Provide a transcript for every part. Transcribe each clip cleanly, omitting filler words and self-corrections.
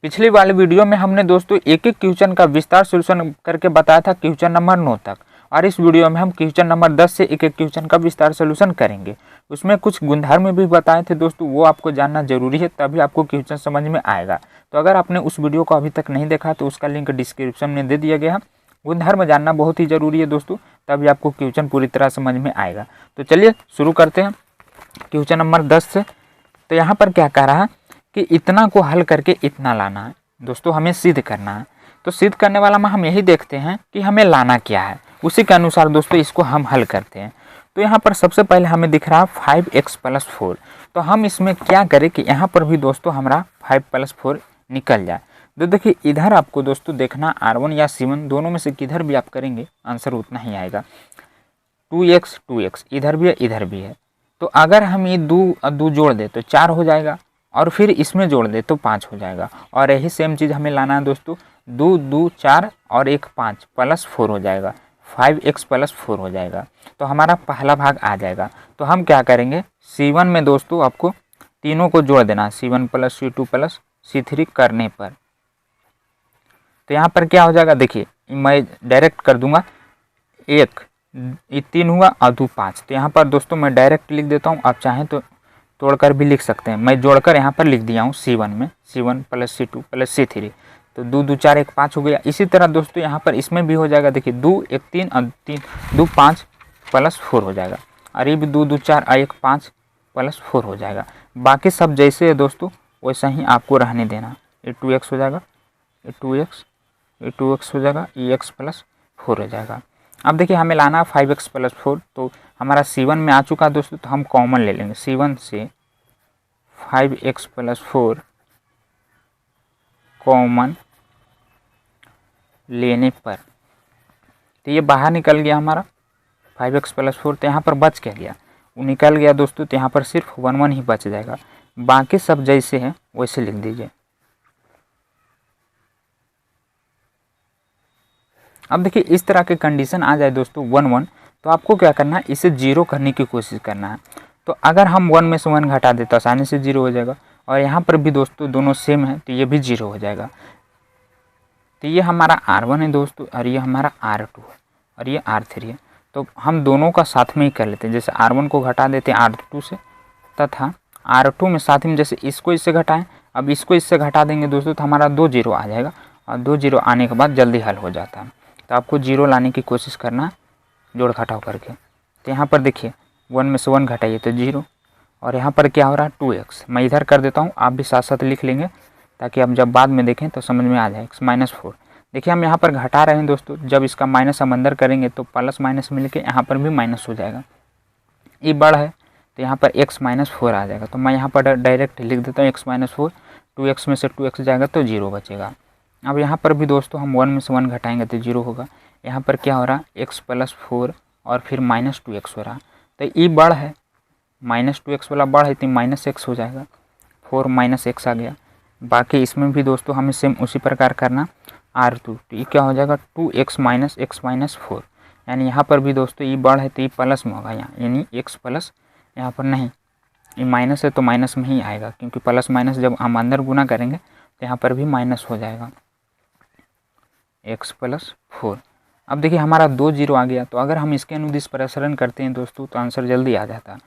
पिछली वाली वीडियो में हमने दोस्तों एक एक क्वेश्चन का विस्तार सॉल्यूशन करके बताया था क्वेश्चन नंबर 9 तक, और इस वीडियो में हम क्वेश्चन नंबर 10 से एक एक क्वेश्चन का विस्तार सॉल्यूशन करेंगे। उसमें कुछ गुणधर्म भी बताए थे दोस्तों, वो आपको जानना जरूरी है, तभी आपको क्वेश्चन समझ में आएगा। तो अगर आपने उस वीडियो को अभी तक नहीं देखा तो उसका लिंक डिस्क्रिप्शन में दे दिया गया है। गुणधर्म जानना बहुत ही जरूरी है दोस्तों, तभी आपको क्वेश्चन पूरी तरह समझ में आएगा। तो चलिए शुरू करते हैं क्वेश्चन नंबर 10 से। तो यहाँ पर क्या कह रहा है कि इतना को हल करके इतना लाना है दोस्तों, हमें सिद्ध करना है। तो सिद्ध करने वाला में हम यही देखते हैं कि हमें लाना क्या है, उसी के अनुसार दोस्तों इसको हम हल करते हैं। तो यहाँ पर सबसे पहले हमें दिख रहा है 5x + 4। तो हम इसमें क्या करें कि यहाँ पर भी दोस्तों हमारा 5 + 4 निकल जाए। तो देखिए इधर आपको दोस्तों देखना R1 या C1 दोनों में से किधर भी आप करेंगे आंसर उतना ही आएगा। 2x इधर भी है इधर भी है। तो अगर हम ये दो जोड़ दे तो 4 हो जाएगा, और फिर इसमें जोड़ दे तो 5 हो जाएगा। और यही सेम चीज़ हमें लाना है दोस्तों, 2 2 4 और 1 5 + 4 हो जाएगा, 5x + 4 हो जाएगा। तो हमारा पहला भाग आ जाएगा। तो हम क्या करेंगे, C1 में दोस्तों आपको तीनों को जोड़ देना, C1 + C2 + C3 करने पर। तो यहाँ पर क्या हो जाएगा, देखिए मैं डायरेक्ट कर दूंगा, 1 ये 3 हुआ और 2 5। तो यहाँ पर दोस्तों मैं डायरेक्ट लिख देता हूँ, आप चाहें तो तोड़कर भी लिख सकते हैं। मैं जोड़कर यहाँ पर लिख दिया हूँ C1 में C1 + C2 + C3। तो 2 2 4 1 5 हो गया। इसी तरह दोस्तों यहाँ पर इसमें भी हो जाएगा, देखिए 2 1 3 और 3 2 5 + 4 हो जाएगा, और ये भी 2 2 4 और 1 5 + 4 हो जाएगा। बाकी सब जैसे है दोस्तों वैसा ही आपको रहने देना। ये 2x हो जाएगा, ये 2x, ये 2x हो जाएगा, ये x + 4 हो जाएगा। अब देखिए हमें लाना 5x + 4। तो हमारा C1 में आ चुका दोस्तों, तो हम कॉमन ले लेंगे। C1 से 5x + 4 कॉमन लेने पर तो ये बाहर निकल गया हमारा 5x + 4। तो यहाँ पर बच क्या गया, वो निकल गया दोस्तों। तो यहाँ पर सिर्फ 1 1 ही बच जाएगा, बाकी सब जैसे हैं वैसे लिख दीजिए। अब देखिए इस तरह के कंडीशन आ जाए दोस्तों 1 1, तो आपको क्या करना है, इसे 0 करने की कोशिश करना है। तो अगर हम 1 में से 1 घटा दें तो आसानी से 0 हो जाएगा, और यहाँ पर भी दोस्तों दोनों सेम है तो ये भी 0 हो जाएगा। तो ये हमारा R1 है दोस्तों, और ये हमारा R2 है, और ये R3 है। तो हम दोनों का साथ में ही कर लेते हैं। जैसे R1 को घटा देते हैं R2 से, तथा R2 में साथ में जैसे इसको इससे घटाएं, अब इसको इससे घटा देंगे दोस्तों तो हमारा 2 0 आ जाएगा, और 2 0 आने के बाद जल्दी हल हो जाता है। तो आपको 0 लाने की कोशिश करना जोड़ घटाव करके। तो यहाँ पर देखिए 1 में से 1 घटाइए तो 0, और यहाँ पर क्या हो रहा है 2x। मैं इधर कर देता हूँ, आप भी साथ साथ लिख लेंगे ताकि आप जब बाद में देखें तो समझ में आ जाए। x - 4 देखिए हम यहाँ पर घटा रहे हैं दोस्तों, जब इसका माइनस हम अंदर करेंगे तो प्लस माइनस मिल के यहाँ पर भी माइनस हो जाएगा। ये बड़ा है तो यहाँ पर x - 4 आ जाएगा। तो मैं यहाँ पर डायरेक्ट लिख देता हूँ x - 4, 2x में से 2x जाएगा तो 0 बचेगा। अब यहाँ पर भी दोस्तों हम 1 में से 1 घटाएंगे तो 0 होगा। यहाँ पर क्या हो रहा है, x + 4 और फिर -2x हो रहा। तो ये बड़ है, -2x वाला बड़ है तो -x हो जाएगा, 4 - x आ गया। बाकी इसमें भी दोस्तों हमें सेम उसी प्रकार करना R2। तो ये क्या हो जाएगा 2x - x - 4, यानी यहाँ पर भी दोस्तों ये बड़ है तो ये प्लस में होगा यहाँ, यानी x प्लस, यहाँ पर नहीं, ये माइनस है तो माइनस में ही आएगा, क्योंकि प्लस माइनस जब हम अंदर गुना करेंगे तो यहाँ पर भी माइनस हो जाएगा, x + 4। अब देखिए हमारा 2 0 आ गया। तो अगर हम इसके अनुदिश प्रसरण करते हैं दोस्तों तो आंसर जल्दी आ जाता है,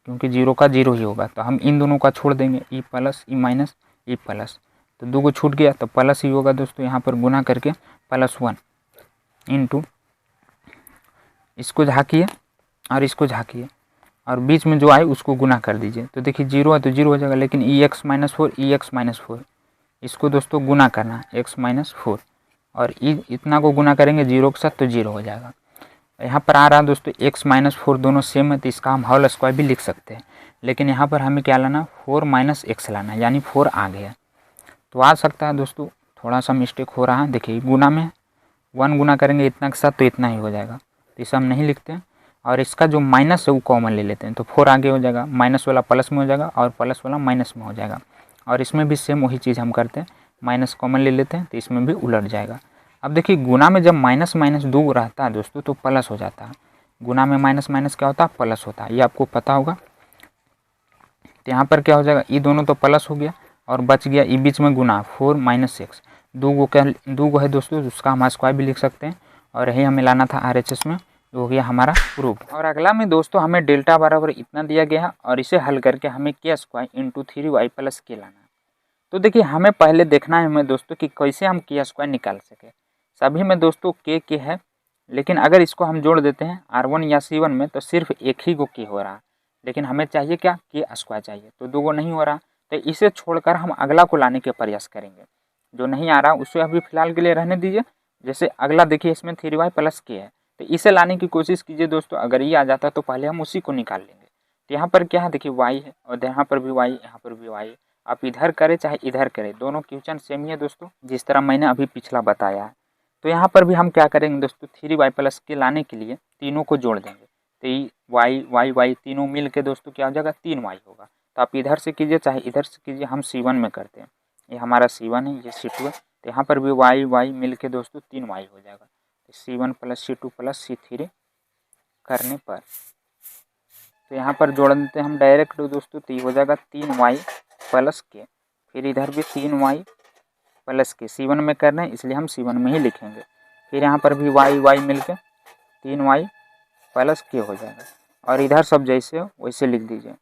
क्योंकि 0 का 0 ही होगा। तो हम इन दोनों का छोड़ देंगे, E plus E minus E plus, तो 2 को छूट गया तो प्लस ही होगा दोस्तों। यहाँ पर गुना करके +1 इंटू इसको झाँकिए और इसको झाँकिए, और बीच में जो आए उसको गुना कर दीजिए। तो देखिए 0 है तो 0 हो जाएगा, लेकिन x - 4 x - 4 इसको दोस्तों गुना करना है x - 4, और इतना को गुना करेंगे 0 के साथ तो 0 हो जाएगा। यहाँ पर आ रहा है दोस्तों x - 4 दोनों सेम है तो इसका हम होल स्क्वायर भी लिख सकते हैं, लेकिन यहाँ पर हमें क्या लाना, 4 - x लाना, यानी 4 आ गया। तो आ सकता है दोस्तों थोड़ा सा मिस्टेक हो रहा है। देखिए गुना में 1 गुना करेंगे इतना के साथ तो इतना ही हो जाएगा, तो इसे हम नहीं लिखते हैं। और इसका जो माइनस है वो कॉमन ले लेते हैं, तो 4 आगे हो जाएगा, माइनस वाला प्लस में हो जाएगा और प्लस वाला माइनस में हो जाएगा। और इसमें भी सेम वही चीज़ हम करते हैं, माइनस कॉमन ले लेते हैं तो इसमें भी उलट जाएगा। अब देखिए गुना में जब माइनस माइनस 2 रहता है दोस्तों तो प्लस हो जाता है। गुना में माइनस माइनस क्या होता है, प्लस होता है, ये आपको पता होगा। तो यहाँ पर क्या हो जाएगा, ये दोनों तो प्लस हो गया, और बच गया ई बीच में गुना 4 माइनस 6, 2 गो है दोस्तों, उसका हम स्क्वायर भी लिख सकते हैं। और यही हमें लाना था RHS में, जो हो गया हमारा प्रूफ। और अगला में दोस्तों हमें डेल्टा बराबर इतना दिया गया है और इसे हल करके हमें के स्क्वायर इंटू 3y प्लस के लाना है। तो देखिए हमें पहले देखना है हमें दोस्तों कि कैसे हम के स्क्वायर निकाल सके। सभी में दोस्तों के है, लेकिन अगर इसको हम जोड़ देते हैं R1 या C1 में तो सिर्फ एक ही को के हो रहा, लेकिन हमें चाहिए क्या, के स्क्वायर चाहिए, तो 2 गो नहीं हो रहा। तो इसे छोड़कर हम अगला को लाने के प्रयास करेंगे। जो नहीं आ रहा उसे अभी फिलहाल के लिए रहने दीजिए। जैसे अगला देखिए इसमें 3y प्लस के है, तो इसे लाने की कोशिश कीजिए दोस्तों। अगर ये आ जाता तो पहले हम उसी को निकाल लेंगे। तो यहाँ पर क्या है, देखिए y है और यहाँ पर भी y, यहाँ पर भी y है। आप इधर करें चाहे इधर करें, दोनों क्वेश्चन सेम ही है दोस्तों, जिस तरह मैंने अभी पिछला बताया है। तो यहाँ पर भी हम क्या करेंगे दोस्तों, 3y प्लस के लाने के लिए तीनों को जोड़ देंगे। तो y तीनों मिल के दोस्तों क्या हो जाएगा, 3y होगा। तो आप इधर से कीजिए चाहे इधर से कीजिए, हम C1 में करते हैं। ये हमारा C1 है, ये C2 है। तो यहाँ पर भी y मिल के दोस्तों 3y हो जाएगा। तो C1 plus C2 plus C3 करने पर तो यहाँ पर जोड़ देते हैं हम डायरेक्ट दोस्तों। तो ये हो जाएगा 3y प्लस के, फिर इधर भी 3y प्लस के, C1 में कर रहे हैं इसलिए हम C1 में ही लिखेंगे। फिर यहाँ पर भी y मिल के 3y प्लस के हो जाएगा। और इधर सब जैसे हो वैसे लिख दीजिए,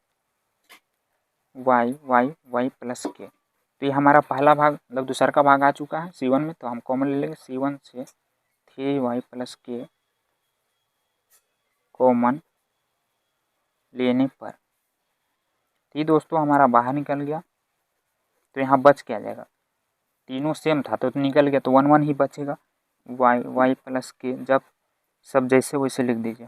y प्लस के। तो ये हमारा पहला भाग मतलब दूसरा का भाग आ चुका है C1 में, तो हम कॉमन ले लेंगे। C1 से 3y प्लस के कॉमन लेने पर ये दोस्तों हमारा बाहर निकल गया। तो यहाँ बच क्या जाएगा, तीनों सेम था तो निकल गया, तो 1 ही बचेगा। y प्लस के, जब सब जैसे वैसे लिख दीजिए।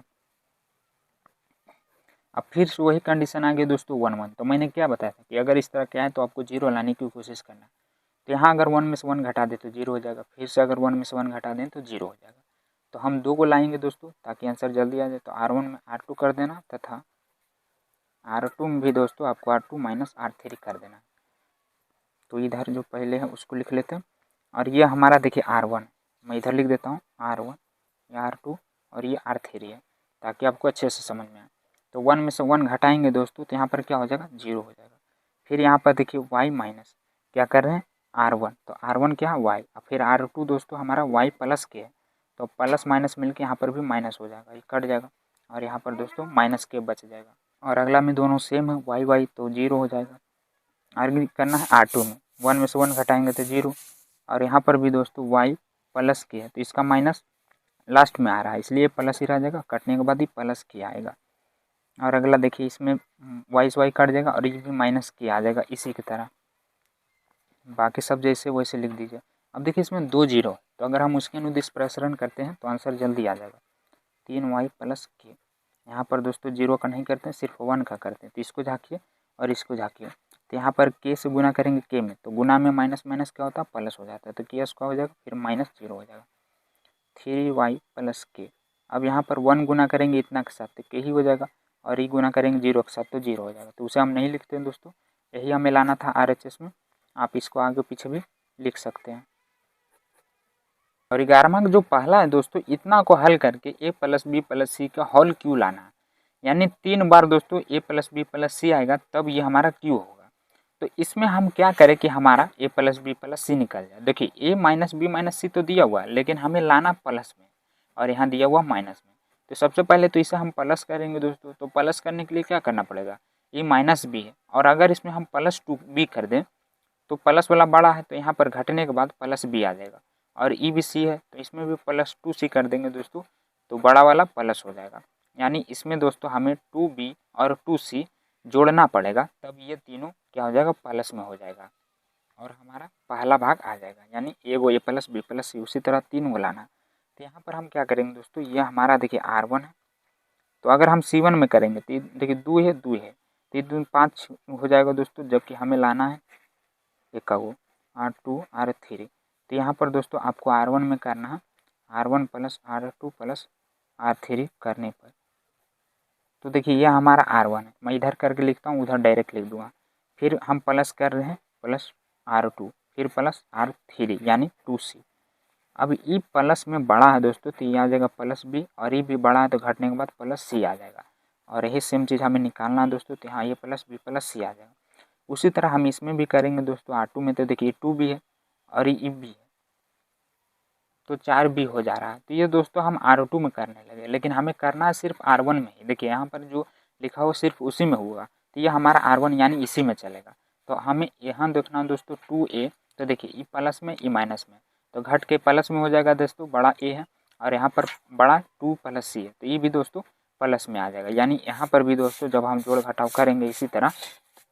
अब फिर से वही कंडीशन आ गई दोस्तों 1 तो मैंने क्या बताया था कि अगर इस तरह क्या है तो आपको 0 लाने की कोशिश करना। तो यहाँ अगर 1 में से 1 घटा दें तो 0 हो जाएगा, फिर से अगर 1 में से 1 घटा दें तो 0 हो जाएगा। तो हम 2 को लाएंगे दोस्तों ताकि आंसर जल्दी आ जाए। तो R1 में R2 कर देना तथा R2 में भी दोस्तों आपको R2 माइनस R3 कर देना। तो इधर जो पहले है उसको लिख लेते हैं। और ये हमारा देखिए R1, मैं इधर लिख देता हूँ R1, ये R2 और ये R3 है, ताकि आपको अच्छे से समझ में आए। तो 1 में से 1 घटाएंगे दोस्तों तो यहाँ पर क्या हो जाएगा, 0 हो जाएगा। फिर यहाँ पर देखिए y माइनस क्या कर रहे हैं, R1, तो R1 क्या है y, और फिर R2 दोस्तों हमारा y प्लस के है, तो प्लस माइनस मिलके यहाँ पर भी माइनस हो जाएगा, ये कट जाएगा और यहाँ पर दोस्तों माइनस के बच जाएगा। और अगला में दोनों सेम है y तो 0 हो जाएगा। आगे करना है R2 में, 1 में से 1 घटाएंगे तो 0, और यहाँ पर भी दोस्तों y प्लस के है तो इसका माइनस लास्ट में आ रहा है इसलिए प्लस ही रह जाएगा, कटने के बाद ही प्लस के आएगा। और अगला देखिए इसमें y कट जाएगा और ये भी माइनस के आ जाएगा इसी की तरह। बाकी सब जैसे वैसे लिख दीजिए। अब देखिए इसमें 2 0 है, तो अगर हम उसके अनुदिश प्रसरण करते हैं तो आंसर जल्दी आ जाएगा, 3y प्लस के। यहाँ पर दोस्तों 0 का नहीं करते हैं, सिर्फ 1 का करते हैं। तो इसको झाँकिए और इसको झाँकिए। तो यहाँ पर के से गुना करेंगे के में, तो गुना में माइनस माइनस क्या होता है, प्लस हो जाता है। तो के स्क्वायर हो जाएगा, फिर माइनस 0 हो जाएगा, 3y प्लस के। अब यहाँ पर 1 गुना करेंगे इतना के साथ तो के ही हो जाएगा, और ये गुना करेंगे 0 के साथ तो 0 हो जाएगा। तो उसे हम नहीं लिखते हैं दोस्तों, यही हमें लाना था RHS में। आप इसको आगे पीछे भी लिख सकते हैं। और 11वां का जो पहला है दोस्तों, इतना को हल करके a प्लस बी प्लस सी का होल क्यों लाना है, यानी 3 बार दोस्तों a प्लस बी प्लस सी आएगा तब ये हमारा क्यों होगा। तो इसमें हम क्या करें कि हमारा a प्लस बी प्लस सी निकल जाए। देखिए a माइनस बी माइनस सी तो दिया हुआ है, लेकिन हमें लाना प्लस में और यहाँ दिया हुआ माइनस में। तो सबसे पहले तो इसे हम प्लस करेंगे दोस्तों। तो प्लस करने के लिए क्या करना पड़ेगा, ये माइनस बी है और अगर इसमें हम प्लस 2b कर दें तो प्लस वाला बड़ा है तो यहाँ पर घटने के बाद प्लस बी आ जाएगा। और ई भी सी है तो इसमें भी प्लस 2c कर देंगे दोस्तों, तो बड़ा वाला प्लस हो जाएगा। यानी इसमें दोस्तों हमें 2b और 2c जोड़ना पड़ेगा, तब ये तीनों क्या हो जाएगा, प्लस में हो जाएगा और हमारा पहला भाग आ जाएगा। यानी एगो a प्लस बी प्लस सी, उसी तरह 3 को लाना। तो यहाँ पर हम क्या करेंगे दोस्तों, ये हमारा देखिए R1 है, तो अगर हम C1 में करेंगे तो देखिए 2 है 2 है, 3 दूनी 5 हो जाएगा दोस्तों, जबकि हमें लाना है एक वो R2 R3। तो यहाँ पर दोस्तों आपको R1 में करना है R1 plus R2 plus R3 करने पर। तो देखिए यह हमारा R1 है, मैं इधर करके लिखता हूँ, उधर डायरेक्ट लिख दूँगा। फिर हम प्लस कर रहे हैं प्लस R2, फिर प्लस R3 यानी 2c। अब ई प्लस में बड़ा है दोस्तों तो ये आ जाएगा प्लस बी, और ई भी बड़ा है तो घटने के बाद प्लस सी आ जाएगा। और यही सेम चीज़ हमें निकालना है दोस्तों, तो यहाँ ये प्लस बी प्लस सी आ जाएगा। उसी तरह हम इसमें भी करेंगे दोस्तों। R2 में तो देखिए 2 भी है और ये भी है, तो 4 भी हो जा रहा है। तो ये दोस्तों हम R2 में करने लगे, लेकिन हमें करना है सिर्फ R1 में ही। देखिए यहाँ पर जो लिखा हो सिर्फ उसी में होगा, तो ये हमारा R1 यानी इसी में चलेगा। तो हमें यहाँ देखना दोस्तों 2A, तो देखिए ई प्लस में ई माइनस में, तो घट के प्लस में हो जाएगा दोस्तों, बड़ा ए है और यहाँ पर बड़ा 2 + C है, तो ये भी दोस्तों प्लस में आ जाएगा। यानी यहाँ पर भी दोस्तों जब हम जोड़ घटाव करेंगे इसी तरह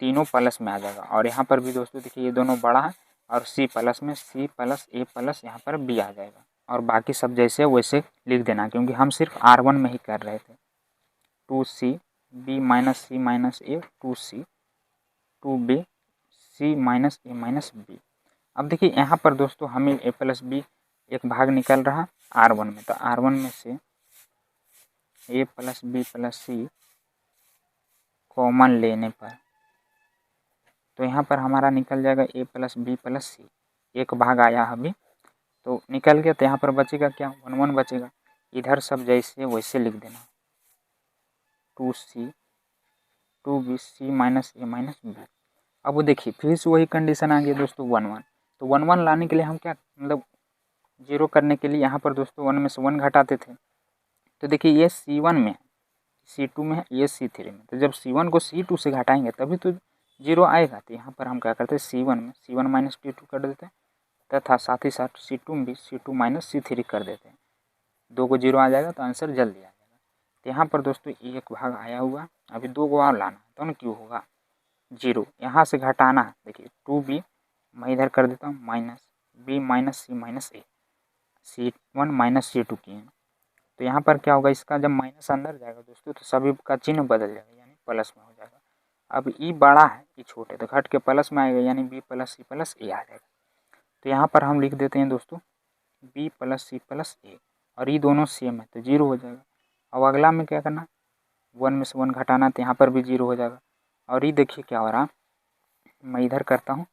तीनों प्लस में आ जाएगा। और यहाँ पर भी दोस्तों देखिए ये दोनों बड़ा है और C प्लस में C प्लस A प्लस यहाँ पर B आ जाएगा। और बाकी सब जैसे वैसे लिख देना, क्योंकि हम सिर्फ R1 में ही कर रहे थे। 2C B minus C minus A 2C 2B C minus A minus B। अब देखिए यहाँ पर दोस्तों हमें A प्लस B एक भाग निकल रहा R1 में, तो R1 में से A plus B plus C common लेने पर तो यहाँ पर हमारा निकल जाएगा A plus B plus C, एक भाग आया अभी तो निकल गया। तो यहाँ पर बचेगा क्या, 1 1 बचेगा। इधर सब जैसे वैसे लिख देना, 2C 2B C minus A minus B। अब वो देखिए फिर से वही कंडीशन आ गया दोस्तों 1 1। तो 1 1 लाने के लिए हम क्या मतलब 0 करने के लिए यहाँ पर दोस्तों 1 में से 1 घटाते थे। तो देखिए ये C1 में है, C2 में है, ये C3 में। तो जब C1 को C2 से घटाएंगे तभी तो 0 आएगा। तो यहाँ पर हम क्या करते हैं C1 में C1 माइनस T2 कर देते हैं, तथा साथ ही साथ C2 में भी C2 माइनस C3 कर देते हैं। 2 को 0 आ जाएगा तो आंसर जल्दी आ जाएगा। तो यहाँ पर दोस्तों एक भाग आया हुआ, अभी 2 को और लाना तो ना क्यों होगा 0, यहाँ से घटाना है। देखिए 2B मैं इधर कर देता हूँ minus B minus C minus A, C1 minus C2 किए हैं। तो यहाँ पर क्या होगा, इसका जब माइनस अंदर जाएगा दोस्तों तो सभी का चिन्ह बदल जाएगा, यानी प्लस में हो जाएगा। अब ई बड़ा है ई छोटे, तो घट के प्लस में आएगा, यानी B plus C plus A आ जाएगा। तो यहाँ पर हम लिख देते हैं दोस्तों B plus C plus A, और ये दोनों सेम है तो 0 हो जाएगा। अब अगला में क्या करना, 1 में से 1 घटाना, तो यहाँ पर भी 0 हो जाएगा। और ये देखिए क्या हो रहा, मैं इधर करता हूँ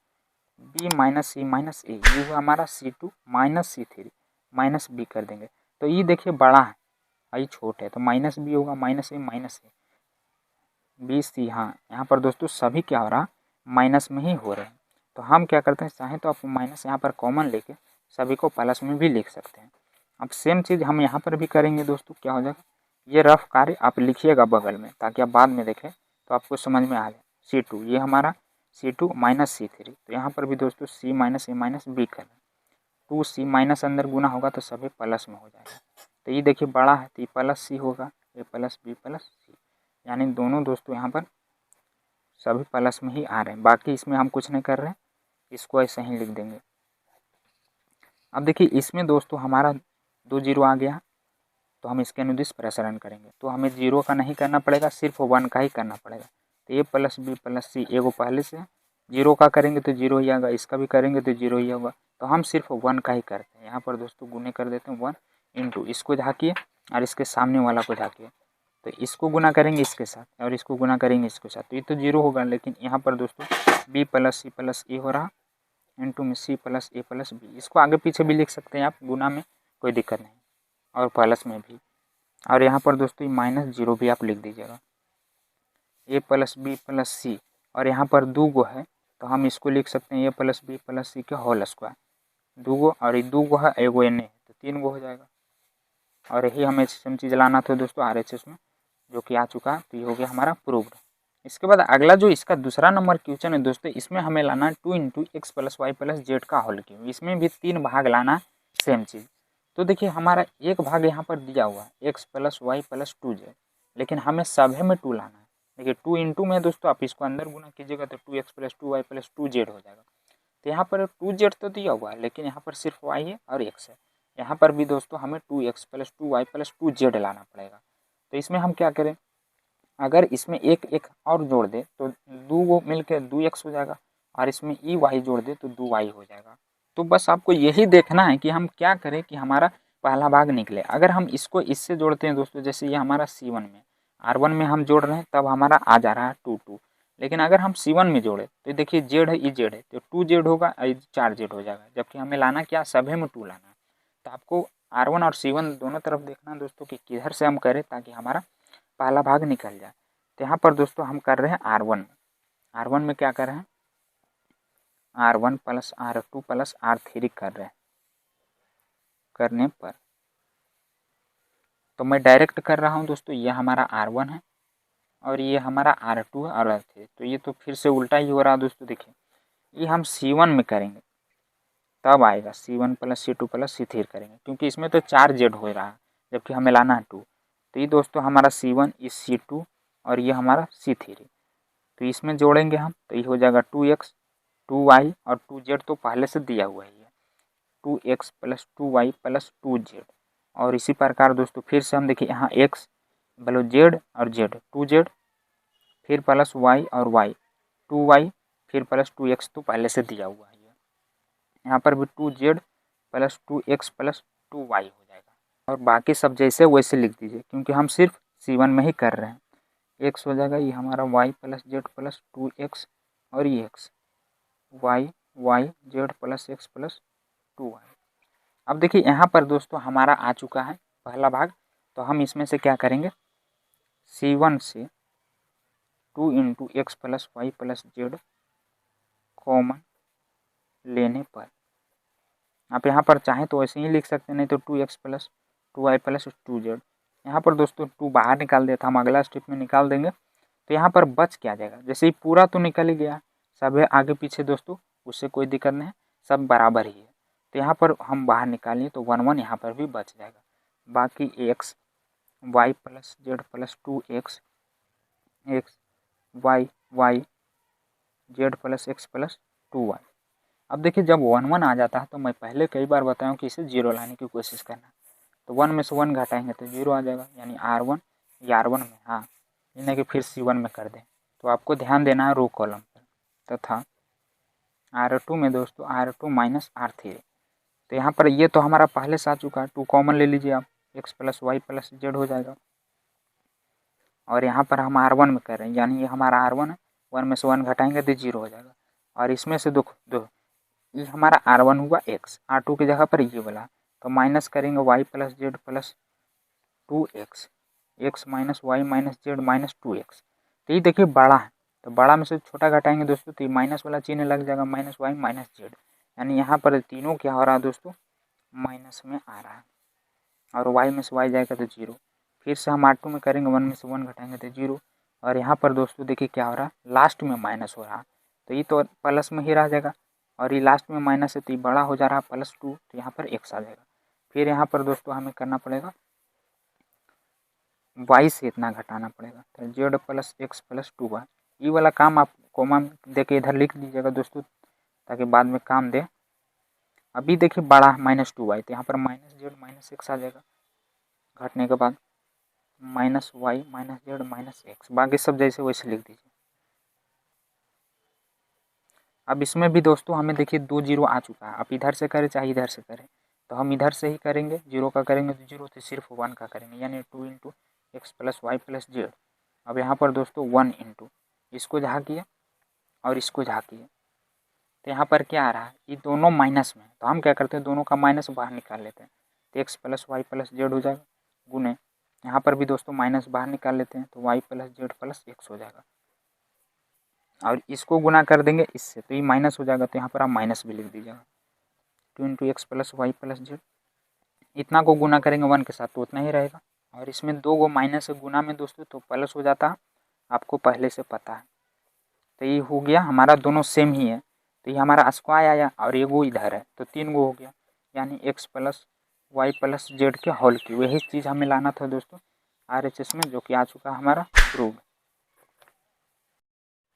B minus C minus A, ये हुआ हमारा C2 minus C3 minus B कर देंगे। तो ये देखिए बड़ा है और ये छोटा है, तो माइनस B होगा minus A minus A BC। हाँ यहाँ पर दोस्तों सभी क्या हो रहा माइनस में ही हो रहे हैं। तो हम क्या करते हैं, चाहे तो आप माइनस यहाँ पर कॉमन लेके सभी को प्लस में भी लिख सकते हैं। अब सेम चीज़ हम यहाँ पर भी करेंगे दोस्तों। क्या हो जाएगा, ये रफ कार्य आप लिखिएगा बगल में ताकि आप बाद में देखें तो आपको समझ में आ जाए। C2 ये हमारा C2 माइनस C3, तो यहाँ पर भी दोस्तों C minus A minus B करना, 2C माइनस अंदर गुना होगा तो सभी प्लस में हो जाएगा। तो ये देखिए बड़ा है तो ये प्लस C होगा, A plus B plus C, यानी दोनों दोस्तों यहाँ पर सभी प्लस में ही आ रहे हैं। बाकी इसमें हम कुछ नहीं कर रहे हैं, इसको ऐसे ही लिख देंगे। अब देखिए इसमें दोस्तों हमारा 2 0 आ गया, तो हम इसके अनुदिश प्रसारण करेंगे। तो हमें 0 का नहीं करना पड़ेगा, सिर्फ 1 का ही करना पड़ेगा। तो A plus B plus C एगो पहले से 0 का करेंगे तो 0 ही आएगा, इसका भी करेंगे तो 0 ही होगा। तो हम सिर्फ 1 का ही करते हैं। यहाँ पर दोस्तों गुने कर देते हैं 1 इंटू इसको झाँकिए और इसके सामने वाला को झाँकिए, तो इसको गुना करेंगे इसके साथ और इसको गुना करेंगे इसके साथ, तो ये तो 0 होगा। लेकिन यहाँ पर दोस्तों B plus C plus A हो रहा इंटू में C plus A plus B, इसको आगे पीछे भी लिख सकते हैं आप, गुना में कोई दिक्कत नहीं, और प्लस में भी। और यहाँ पर दोस्तों माइनस 0 भी आप लिख दीजिएगा, A plus B plus C, और यहाँ पर 2 गो है तो हम इसको लिख सकते हैं A plus B plus C के होल स्क्वायर, 2 गो, और ये 2 गो है एगो एन है तो 3 गो हो जाएगा। और यही हमें सेम चीज़ लाना था दोस्तों RHS में, जो कि आ चुका है। तो ये हो गया हमारा प्रूव्ड। इसके बाद अगला जो इसका दूसरा नंबर क्वेश्चन है दोस्तों, इसमें हमें लाना 2 into X plus Y plus Z का होल क्यूब। इसमें भी 3 भाग लाना सेम चीज़। तो देखिए हमारा एक भाग यहाँ पर दिया हुआ है x plus Y plus 2z, लेकिन हमें सभी में 2 लाना है। देखिए 2 इंटू में दोस्तों आप इसको अंदर गुना कीजिएगा तो 2x plus 2y plus 2z हो जाएगा। तो यहाँ पर 2z तो दिया हुआ है, लेकिन यहाँ पर सिर्फ y है और x है। यहाँ पर भी दोस्तों हमें 2x plus 2y plus 2z लाना पड़ेगा। तो इसमें हम क्या करें, अगर इसमें एक एक और जोड़ दे तो 2 को मिलकर 2x हो जाएगा, और इसमें y जोड़ दे तो 2y हो जाएगा। तो बस आपको यही देखना है कि हम क्या करें कि हमारा पहला भाग निकले। अगर हम इसको इससे जोड़ते हैं दोस्तों, जैसे ये हमारा C1 में R1 में हम जोड़ रहे हैं तब हमारा आ जा रहा है 2 2, लेकिन अगर हम C1 में जोड़े तो देखिए जेड है, ई जेड है तो 2z होगा, 4z हो जाएगा। जबकि हमें लाना क्या, सभी में 2 लाना है। तो आपको R1 और C1 दोनों तरफ देखना दोस्तों कि किधर से हम करें ताकि हमारा पहला भाग निकल जाए। तो यहाँ पर दोस्तों हम कर रहे हैं R1 में क्या कर रहे हैं, R1 plus R2 plus R3 कर रहे हैं करने पर, तो मैं डायरेक्ट कर रहा हूँ दोस्तों। ये हमारा R1 है और ये हमारा R2 है और R3, तो ये तो फिर से उल्टा ही हो रहा है दोस्तों। देखिए ये हम C1 में करेंगे तब आएगा C1 plus C2 plus C3 करेंगे, क्योंकि इसमें तो 4 Z हो रहा है जबकि हमें लाना है 2। तो ये दोस्तों हमारा C1 इस C2 और ये हमारा C3, तो इसमें जोड़ेंगे हम तो ये हो जाएगा 2x 2y और 2z तो पहले से दिया हुआ है 2x plus 2y plus 2z। और इसी प्रकार दोस्तों फिर से हम देखिए यहाँ x बलो z और z 2z फिर प्लस y और y 2y फिर प्लस 2x तो पहले से दिया हुआ है। यहाँ पर भी 2z plus 2x plus 2y हो जाएगा, और बाकी सब जैसे वैसे लिख दीजिए क्योंकि हम सिर्फ C1 में ही कर रहे हैं। x हो जाएगा ये हमारा y plus z plus 2x और ये x y z plus x plus 2y। अब देखिए यहाँ पर दोस्तों हमारा आ चुका है पहला भाग, तो हम इसमें से क्या करेंगे C1 से 2 into X plus Y plus Z common लेने पर, आप यहाँ पर चाहें तो ऐसे ही लिख सकते हैं, नहीं तो 2x plus 2y plus 2z। यहाँ पर दोस्तों 2 बाहर निकाल दिया था, हम अगला स्टेप में निकाल देंगे। तो यहाँ पर बच क्या जाएगा, जैसे ही पूरा तो निकल ही गया, सब है आगे पीछे दोस्तों, उससे कोई दिक्कत नहीं है, सब बराबर ही है। तो यहाँ पर हम बाहर निकालिए तो 1 1 यहाँ पर भी बच जाएगा। बाकी x y plus Z plus 2x x y Z plus x plus 2y। अब देखिए जब 1 1 आ जाता है तो मैं पहले कई बार बताया कि इसे 0 लाने की कोशिश करना। तो 1 में से 1 घटाएंगे तो 0 आ जाएगा, यानी R1 या R1 में हाँ इन्हें कि फिर C1 में कर दें। तो आपको ध्यान देना है रो कॉलम पर, तथा R2 में दोस्तों R2 माइनस R3। तो यहाँ पर ये तो हमारा पहले से आ चुका है, 2 कॉमन ले लीजिए आप, x plus Y plus Z हो जाएगा। और यहाँ पर हम R1 में कर रहे हैं, यानी ये हमारा R1 है, 1 में से 1 घटाएंगे तो 0 हो जाएगा। और इसमें से दो ये हमारा R1 हुआ x, R2 की जगह पर ये वाला, तो माइनस करेंगे y plus Z plus 2x, x minus Y minus Z minus 2x। तो ये देखिए बड़ा है, तो बड़ा में से छोटा घटाएंगे दोस्तों तो ये माइनस वाला चिन्ह लग जाएगा, माइनस वाई माइनस जेड, यानी यहाँ पर तीनों क्या हो रहा है दोस्तों माइनस में आ रहा है। और y में से y जाएगा तो 0, फिर से हम R2 में करेंगे, 1 में से 1 घटाएंगे तो 0। और यहाँ पर दोस्तों देखिए क्या हो रहा है, लास्ट में माइनस हो रहा है, तो ये तो प्लस में ही रह जाएगा, और ये लास्ट में माइनस है तो ये बड़ा हो जा रहा है +2, तो यहाँ पर x आ जाएगा। फिर यहाँ पर दोस्तों हमें करना पड़ेगा y से इतना घटाना पड़ेगा, तो z plus x plus 2y। ये वाला काम आप कॉमा दे के इधर लिख दीजिएगा दोस्तों, ताकि बाद में काम दे। अभी देखिए बड़ा -2y, तो यहाँ पर माइनस जेड माइनस एक्स आ जाएगा, घटने के बाद minus Y minus Z minus X, बाकी सब जैसे वैसे लिख दीजिए। अब इसमें भी दोस्तों हमें देखिए 2 0 आ चुका है, आप इधर से करें चाहे इधर से करें, तो हम इधर से ही करेंगे, 0 का करेंगे तो 0, तो सिर्फ 1 का करेंगे, यानी 2 into X plus Y plus Z. अब यहाँ पर दोस्तों 1 इंटू इसको झाँकिए और इसको झाँकिए, तो यहाँ पर क्या आ रहा है, ये दोनों माइनस में, तो हम क्या करते हैं दोनों का माइनस बाहर निकाल लेते हैं, तो X plus Y plus Z हो जाएगा, गुने यहाँ पर भी दोस्तों माइनस बाहर निकाल लेते हैं, तो Y plus Z plus X हो जाएगा। और इसको गुना कर देंगे इससे, तो ये माइनस हो जाएगा, तो यहाँ पर आप माइनस भी लिख दीजिएगा, 2 into X plus Y plus Z. इतना को गुना करेंगे 1 के साथ तो उतना ही रहेगा, और इसमें 2 को माइनस से गुना में दोस्तों तो प्लस हो जाता है, आपको पहले से पता है। तो ये हो गया हमारा, दोनों सेम ही है, तो ये हमारा स्क्वायर आया और ये वो इधर है, तो 3 गो हो गया, यानी X plus Y plus Z के होल की, वही चीज़ हमें लाना था दोस्तों RHS में, जो कि आ चुका हमारा प्रूव।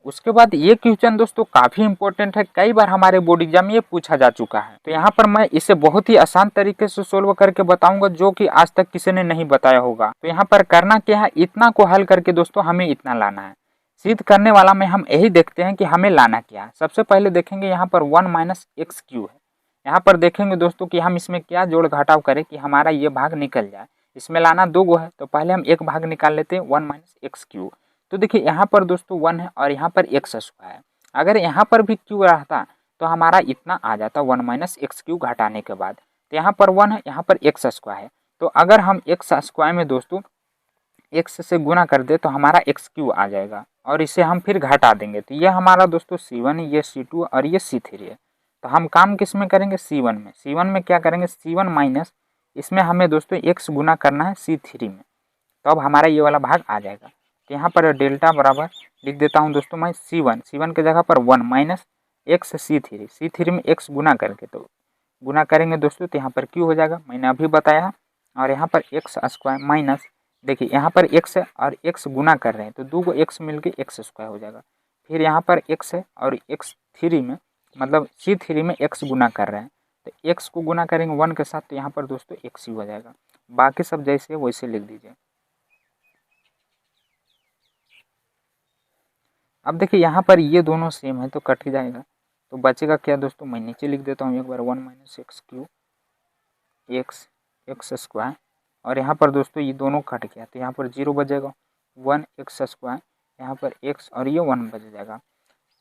उसके बाद ये क्वेश्चन दोस्तों काफ़ी इंपॉर्टेंट है, कई बार हमारे बोर्ड एग्जाम में ये पूछा जा चुका है, तो यहाँ पर मैं इसे बहुत ही आसान तरीके से सोल्व करके बताऊंगा, जो कि आज तक किसी ने नहीं बताया होगा। तो यहाँ पर करना क्या है, इतना को हल करके दोस्तों हमें इतना लाना है, सिद्ध करने वाला में हम यही देखते हैं कि हमें लाना क्या है। सबसे पहले देखेंगे यहाँ पर 1 माइनस एक्स क्यू है, यहाँ पर देखेंगे दोस्तों कि हम इसमें क्या जोड़ घटाव करें कि हमारा ये भाग निकल जाए। इसमें लाना 2 गो है, तो पहले हम एक भाग निकाल लेते हैं 1 माइनस एक्स क्यू। तो देखिए यहाँ पर दोस्तों 1 है और यहाँ पर एक्स स्क्वायर, अगर यहाँ पर भी क्यू रहता तो हमारा इतना आ जाता 1 माइनस एक्स क्यू घटाने के बाद। तो यहाँ पर 1 है, यहाँ पर एक्स स्क्वायर है, तो अगर हम एक्स स्क्वायर में दोस्तों x से गुना कर दे तो हमारा x³ आ जाएगा और इसे हम फिर घटा देंगे। तो ये हमारा दोस्तों C1, ये C2 और ये C3 है। तो हम काम किस में करेंगे? C1 में। C1 में क्या करेंगे? C1 माइनस इसमें हमें दोस्तों x गुना करना है C3 में, तो अब हमारा ये वाला भाग आ जाएगा। तो यहाँ पर डेल्टा बराबर लिख देता हूँ दोस्तों मैं C1 के जगह पर 1 माइनस x C3 में x गुना करके, तो गुना करेंगे दोस्तों तो यहाँ पर q हो जाएगा, मैंने अभी बताया। और यहाँ पर x स्क्वायर माइनस, देखिए यहाँ पर x है और x गुना कर रहे हैं तो 2 को x मिलके x स्क्वायर हो जाएगा। फिर यहाँ पर x है और x3 में मतलब C3 में x गुना कर रहे हैं तो x को गुना करेंगे 1 के साथ, तो यहाँ पर दोस्तों x ही हो जाएगा। बाकी सब जैसे वैसे लिख दीजिए। अब देखिए यहाँ पर ये दोनों सेम है तो कट जाएगा, तो बचेगा क्या दोस्तों? मैं नीचे लिख देता हूँ एक बार 1 माइनस x स्क्वायर, और यहाँ पर दोस्तों ये दोनों कट गया तो यहाँ पर 0 बचेगा, 1x स्क्वायर, यहाँ पर x और ये 1 बच जाएगा।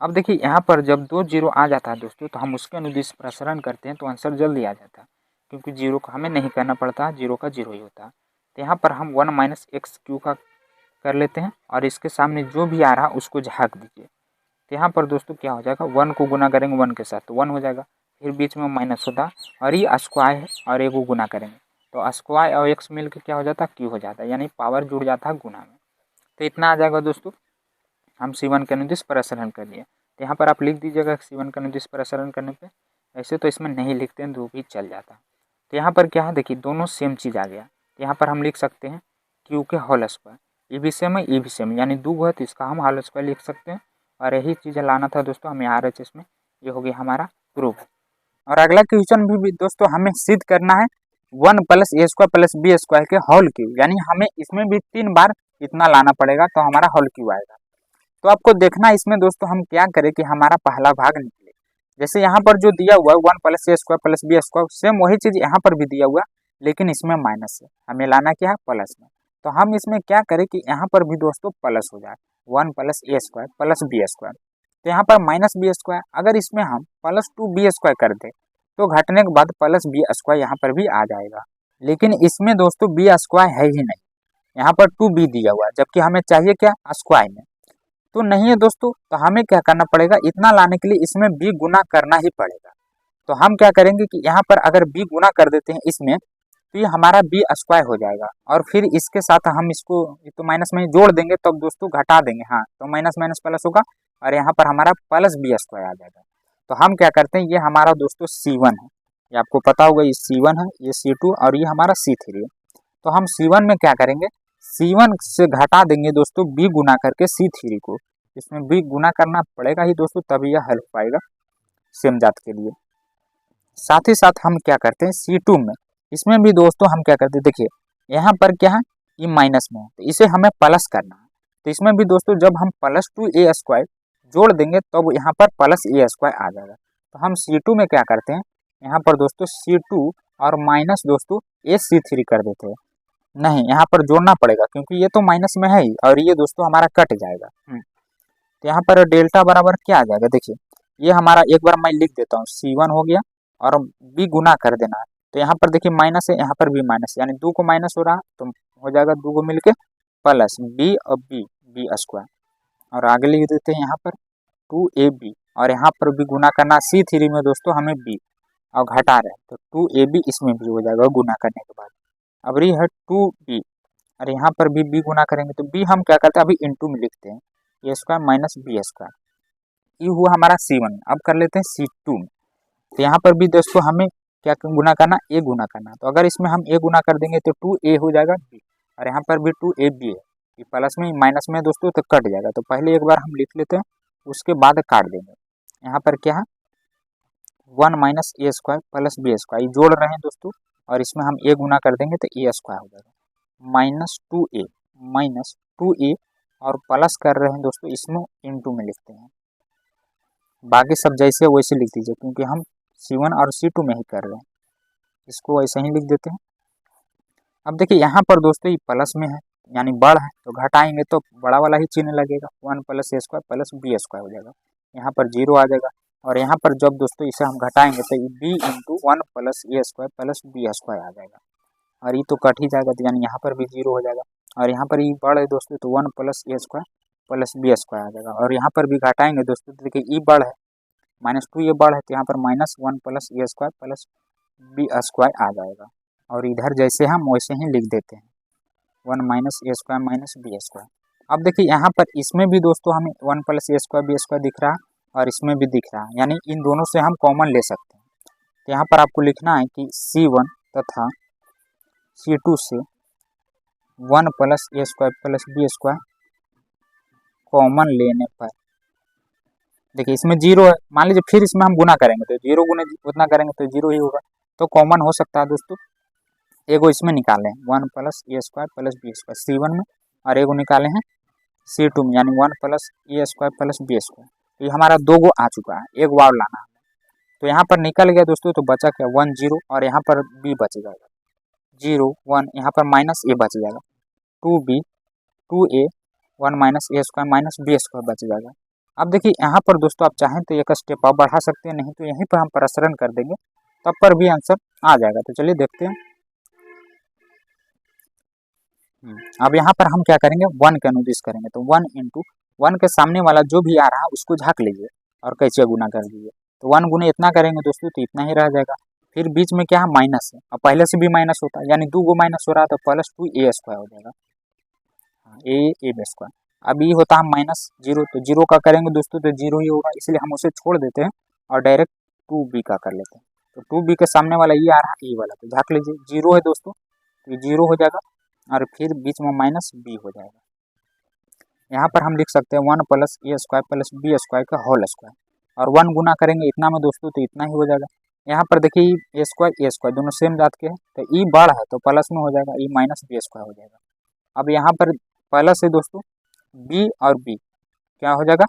अब देखिए यहाँ पर जब 2 0 आ जाता है दोस्तों तो हम उसके अनुदिश प्रसारण करते हैं तो आंसर जल्दी आ जाता है, क्योंकि 0 का हमें नहीं करना पड़ता, 0 का 0 ही होता है। तो यहाँ पर हम 1 माइनस x³ का कर लेते हैं और इसके सामने जो भी आ रहा उसको झाँक दीजिए। तो यहाँ पर दोस्तों क्या हो जाएगा? 1 को गुना करेंगे 1 के साथ तो 1 हो जाएगा, फिर बीच में माइनस होता और ये स्क्वायर है और एक को गुना करेंगे तो स्क्वायर और x मिल के क्या हो जाता? q हो जाता है, यानी पावर जुड़ जाता है गुना में। तो इतना आ जाएगा दोस्तों। हम C1 के अनुदिश प्रसारण कर लिए, तो यहाँ पर आप लिख दीजिएगा C1 का अनुदिश प्रसारण करने पे। ऐसे तो इसमें नहीं लिखते हैं तो भी चल जाता। तो यहाँ पर क्या है? देखिए दोनों सेम चीज़ आ गया, तो यहाँ पर हम लिख सकते हैं q के होल स्क्वायर, ये भी सेम है ये भी सेम, यानी 2 है तो इसका हम होल स्क्वायर लिख सकते हैं। और यही चीज़ लाना था दोस्तों हमें RHS में, ये हो गया हमारा प्रूफ। और अगला क्वेश्चन भी दोस्तों हमें सिद्ध करना है 1 plus a square plus b square के होल क्यूब, यानी हमें इसमें भी 3 बार इतना लाना पड़ेगा तो हमारा होल क्यूब आएगा। तो आपको देखना इसमें दोस्तों हम क्या करें कि हमारा पहला भाग निकले। जैसे यहाँ पर जो दिया हुआ है 1 plus a square plus b square, same वही चीज़ यहाँ पर भी दिया हुआ, लेकिन इसमें माइनस है, हमें लाना क्या है? प्लस में। तो हम इसमें क्या करें कि यहाँ पर भी दोस्तों प्लस हो जाए, 1 plus a square plus b square, तो यहाँ पर माइनस b स्क्वायर, अगर इसमें हम प्लस 2b स्क्वायर कर दें तो घटने के बाद प्लस b स्क्वायर यहाँ पर भी आ जाएगा। लेकिन इसमें दोस्तों b स्क्वायर है ही नहीं, यहाँ पर 2b दिया हुआ है, जबकि हमें चाहिए क्या? स्क्वायर में, तो नहीं है दोस्तों। तो हमें क्या करना पड़ेगा? इतना लाने के लिए इसमें b गुना करना ही पड़ेगा। तो हम क्या करेंगे कि यहाँ पर अगर b गुना कर देते हैं इसमें तो ये हमारा b स्क्वायर हो जाएगा, और फिर इसके साथ हम इसको तो माइनस में जोड़ देंगे तब दोस्तों घटा देंगे, हाँ तो माइनस माइनस प्लस होगा और यहाँ पर हमारा प्लस b स्क्वायर आ जाएगा। तो हम क्या करते हैं, ये हमारा दोस्तों C1 है, ये आपको पता होगा, ये C1 है, ये C2 और ये हमारा C3 है। तो हम C1 में क्या करेंगे? C1 से घटा देंगे दोस्तों b गुना करके C3 को, इसमें b गुना करना पड़ेगा ही दोस्तों, तभी यह हेल्प पाएगा सेम जात के लिए। साथ ही साथ हम क्या करते हैं C2 में, इसमें भी दोस्तों हम क्या करते हैं, देखिए यहाँ पर क्या है? ये माइनस में है तो इसे हमें प्लस करना है। तो इसमें भी दोस्तों जब हम प्लस 2a स्क्वायर जोड़ देंगे तब तो यहाँ पर प्लस a स्क्वायर आ जाएगा। तो हम C2 में क्या करते हैं, यहाँ पर दोस्तों C2 और माइनस दोस्तों a C3 कर देते हैं, नहीं यहाँ पर जोड़ना पड़ेगा क्योंकि ये तो माइनस में है ही और ये दोस्तों हमारा कट जाएगा। तो यहाँ पर डेल्टा बराबर क्या आ जाएगा? देखिए ये हमारा, एक बार मैं लिख देता हूँ, C1 हो गया और b गुना कर देना है, तो यहाँ पर देखिए माइनस है, यहाँ पर भी माइनस, यानी 2 को माइनस हो रहा तो हो जाएगा 2 को मिलके प्लस b और b स्क्वायर, और आगे लिख देते हैं यहाँ पर 2ab, और यहाँ पर भी गुना करना C3 में दोस्तों हमें b और घटा रहे तो 2ab इसमें भी हो जाएगा गुना करने के बाद। अब रही है 2b और यहाँ पर भी b गुना करेंगे तो b हम क्या करते हैं अभी इंटू में लिखते हैं, a square minus b square, ये हुआ हमारा C1। अब कर लेते हैं C2 में, तो यहाँ पर भी दोस्तों हमें क्या गुना करना? a गुना करना, तो अगर इसमें हम a गुना कर देंगे तो 2a हो जाएगा b, और यहाँ पर भी 2ab है, ये प्लस में माइनस में दोस्तों तो कट जाएगा, तो पहले एक बार हम लिख लेते हैं उसके बाद काट देंगे। यहाँ पर क्या है? 1 minus a square plus b square, ये जोड़ रहे हैं दोस्तों और इसमें हम a गुना कर देंगे तो a स्क्वायर हो जाएगा, माइनस 2a और प्लस कर रहे हैं दोस्तों इसमें इंटू में लिखते हैं, बाकी सब जैसे वैसे लिख दीजिए क्योंकि हम C1 और C2 में ही कर रहे हैं, इसको ऐसे ही लिख देते हैं। अब देखिए यहाँ पर दोस्तों ये प्लस में है यानी बढ़ है, तो घटाएंगे तो बड़ा वाला ही चिन्ह लगेगा, 1 plus a square plus b square हो जाएगा, यहाँ पर 0 आ जाएगा, और यहाँ पर जब दोस्तों इसे हम घटाएंगे तो b into 1 plus a square plus b square आ जाएगा, और ये तो कट ही जाएगा तो यानी यहाँ पर भी 0 हो जाएगा। और यहाँ पर ई बड़ है दोस्तों तो 1 plus A square plus B square आ जाएगा। और यहाँ पर भी घटाएंगे दोस्तों तो देखिए ई बड़ है -2 ये बड़ है तो यहाँ पर -1 plus A square plus B square आ जाएगा। और इधर जैसे हम वैसे ही लिख देते हैं 1 माइनस ए स्क्वायर माइनस बी स्क्वायर। अब देखिए यहाँ पर इसमें भी दोस्तों हमें 1 plus A square B square दिख रहा है और इसमें भी दिख रहा है, यानी इन दोनों से हम कॉमन ले सकते हैं। तो यहाँ पर आपको लिखना है कि C1 तथा C2 से 1 plus A square plus B square common लेने पर देखिए इसमें 0 है, मान लीजिए फिर इसमें हम गुना करेंगे तो 0 गुने उतना करेंगे तो 0 ही होगा, तो कॉमन हो सकता है दोस्तों। एगो इसमें निकाले 1 plus A square plus B square C1 में और एगो निकाले हैं C2 में, यानी 1 plus A square plus B square. तो ये हमारा 2 गो आ चुका है, एक और लाना है। तो यहाँ पर निकल गया दोस्तों तो बचा क्या 1 0 और यहाँ पर b बच जाएगा 0 1, यहाँ पर माइनस ए बच जाएगा 2b 2a 1 माइनस ए स्क्वायर माइनस बी स्क्वायर बच जाएगा। अब देखिए यहाँ पर दोस्तों आप चाहें तो एक स्टेप और बढ़ा सकते हैं, नहीं तो यहीं पर हम प्रसरण कर देंगे तब पर भी आंसर आ जाएगा। तो चलिए देखते हैं। अब यहाँ पर हम क्या करेंगे 1 का अनुदिश करेंगे तो 1 इंटू 1 के सामने वाला जो भी आ रहा है उसको झाँक लीजिए और कैसे गुना कर दीजिए। तो 1 गुने इतना करेंगे दोस्तों तो इतना ही रह जाएगा। फिर बीच में क्या है माइनस है और पहले से भी माइनस होता है, यानी 2 गो माइनस हो रहा है तो प्लस 2 ए स्क्वायर हो जाएगा ए बी स्क्वायर। अब ये होता है -0 तो 0 का करेंगे दोस्तों तो 0 ही होगा, इसलिए हम उसे छोड़ देते हैं और डायरेक्ट 2b का कर लेते हैं। तो 2b के सामने वाला ये आ रहा है ए वाला तो झाँक लीजिए 0 है दोस्तों तो ये 0 हो जाएगा और फिर बीच में माइनस b हो जाएगा। यहाँ पर हम लिख सकते हैं 1 plus A square plus B square का होल स्क्वायर और 1 गुना करेंगे इतना में दोस्तों तो इतना ही हो जाएगा। यहाँ पर देखिए ए स्क्वायर दोनों सेम जात के हैं तो ई बड़ है तो प्लस में हो जाएगा ई माइनस बी स्क्वायर हो जाएगा। अब यहाँ पर प्लस है दोस्तों बी और बी क्या हो जाएगा